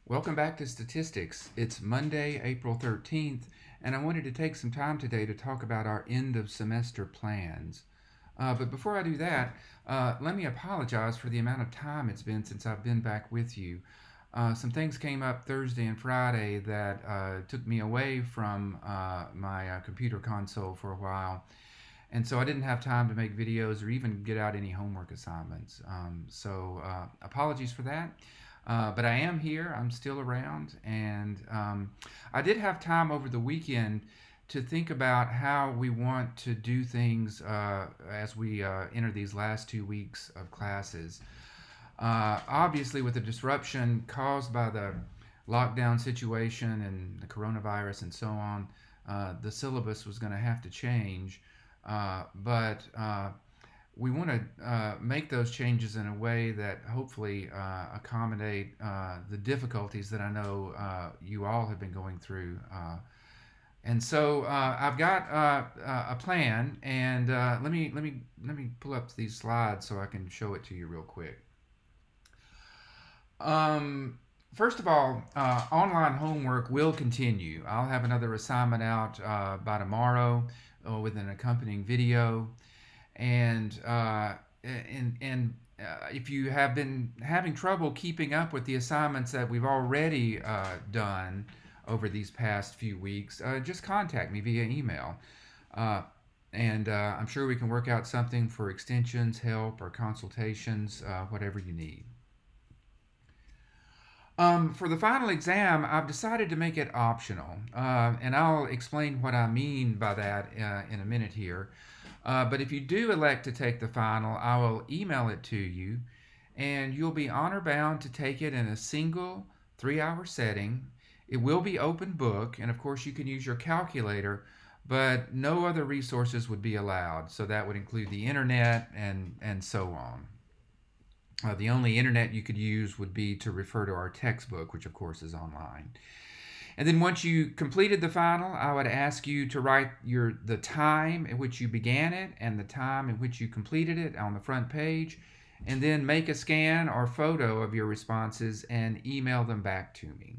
Welcome back to Statistics. It's Monday, April 13th, and I wanted to take some time today to talk about our end of semester plans. But before I do that, let me apologize for the amount of time it's been since I've been back with you. Some things came up Thursday and Friday that took me away from my computer console for a while, and so I didn't have time to make videos or even get out any homework assignments. Apologies for that. But I am here, I'm still around, and I did have time over the weekend to think about how we want to do things as we enter these last 2 weeks of classes. Obviously, with the disruption caused by the lockdown situation and the coronavirus and so on, the syllabus was going to have to change. But we want to make those changes in a way that hopefully accommodate the difficulties that I know you all have been going through. And so I've got a plan, and let me pull up these slides so I can show it to you real quick. First of all, online homework will continue. I'll have another assignment out by tomorrow with an accompanying video. And if you have been having trouble keeping up with the assignments that we've already done over these past few weeks, just contact me via email. Uh, and I'm sure we can work out something for extensions, help, or consultations, whatever you need. For the final exam, I've decided to make it optional, and I'll explain what I mean by that in a minute here. But if you do elect to take the final, I will email it to you, and you'll be honor bound to take it in a single 3 hour setting. It will be open book, and of course, you can use your calculator, but no other resources would be allowed. So that would include the internet and so on. The only internet you could use would be to refer to our textbook, which of course is online. And then once you completed the final, I would ask you to write the time at which you began it and the time at which you completed it on the front page, and then make a scan or photo of your responses and email them back to me.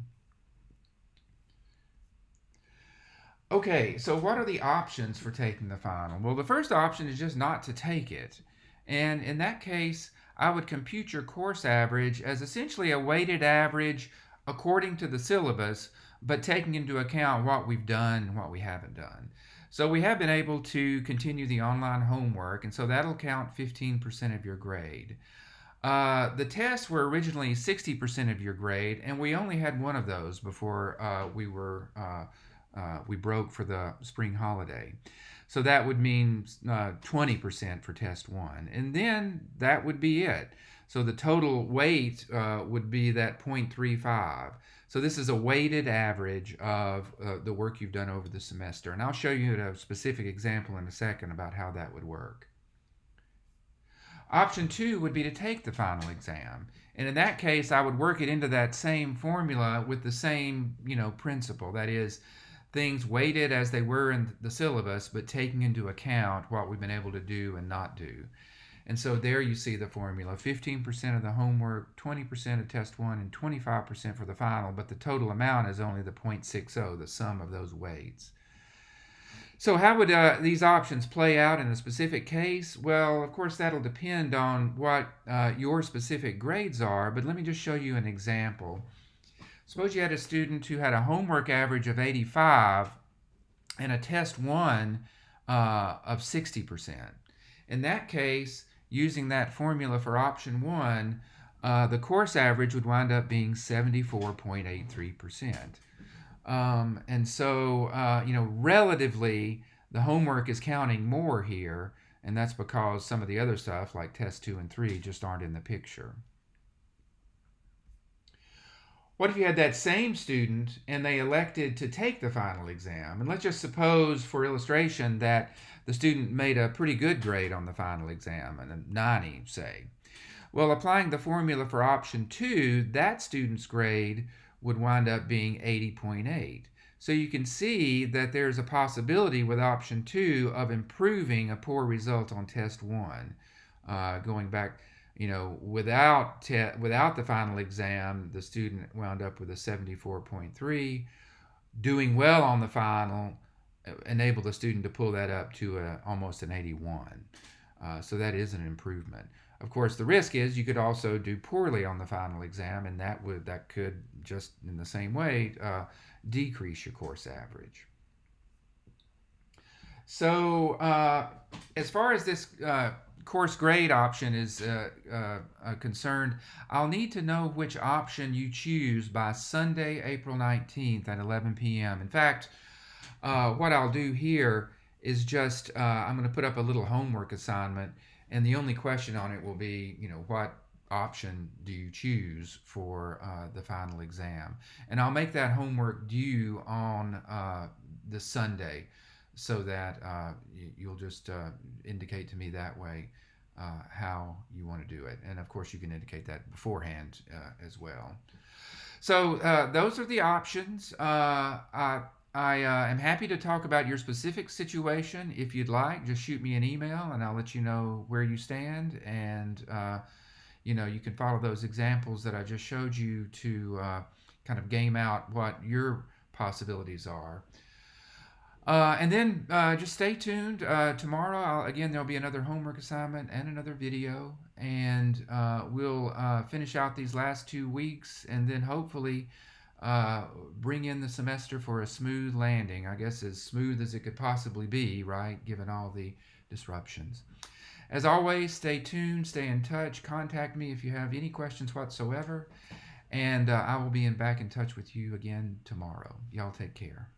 Okay, so what are the options for taking the final? Well, the first option is just not to take it. And in that case, I would compute your course average as essentially a weighted average according to the syllabus, but taking into account what we've done and what we haven't done. So we have been able to continue the online homework, and so that'll count 15% of your grade. The tests were originally 60% of your grade, and we only had one of those before we broke for the spring holiday. So that would mean 20% for test one. And then that would be it. So the total weight would be that 0.35. So this is a weighted average of the work you've done over the semester. And I'll show you a specific example in a second about how that would work. Option two would be to take the final exam. And in that case, I would work it into that same formula with the same, principle. That is, things weighted as they were in the syllabus, but taking into account what we've been able to do and not do. And so there you see the formula: 15% of the homework, 20% of test one, and 25% for the final, but the total amount is only the 0.60, the sum of those weights. So how would these options play out in a specific case? Well, of course, that'll depend on what your specific grades are, but let me just show you an example. Suppose you had a student who had a homework average of 85 and a test one of 60%. In that case, using that formula for option one, the course average would wind up being 74.83%. And so, relatively, the homework is counting more here, and that's because some of the other stuff, like test two and three, just aren't in the picture. What if you had that same student and they elected to take the final exam? And let's just suppose, for illustration, that the student made a pretty good grade on the final exam, and a 90, say. Well, applying the formula for option two, that student's grade would wind up being 80.8. So you can see that there's a possibility with option two of improving a poor result on test one, going back without the final exam, the student wound up with a 74.3. Doing well on the final enabled the student to pull that up to almost an 81. So that is an improvement. Of course, the risk is you could also do poorly on the final exam, and that could just in the same way decrease your course average. So as far as this course grade option is concerned, I'll need to know which option you choose by Sunday, April 19th at 11 p.m. In fact, what I'll do here is just I'm going to put up a little homework assignment, and the only question on it will be, what option do you choose for the final exam? And I'll make that homework due on the Sunday, so that you'll just indicate to me that way how you want to do it. And of course, you can indicate that beforehand as well. So those are the options. I am happy to talk about your specific situation. If you'd like, just shoot me an email and I'll let you know where you stand. And, you can follow those examples that I just showed you to kind of game out what your possibilities are. And then just stay tuned. Tomorrow, there'll be another homework assignment and another video. And we'll finish out these last 2 weeks and then hopefully bring in the semester for a smooth landing. I guess as smooth as it could possibly be, right, given all the disruptions. As always, stay tuned, stay in touch, contact me if you have any questions whatsoever, and I will be back in touch with you again tomorrow. Y'all take care.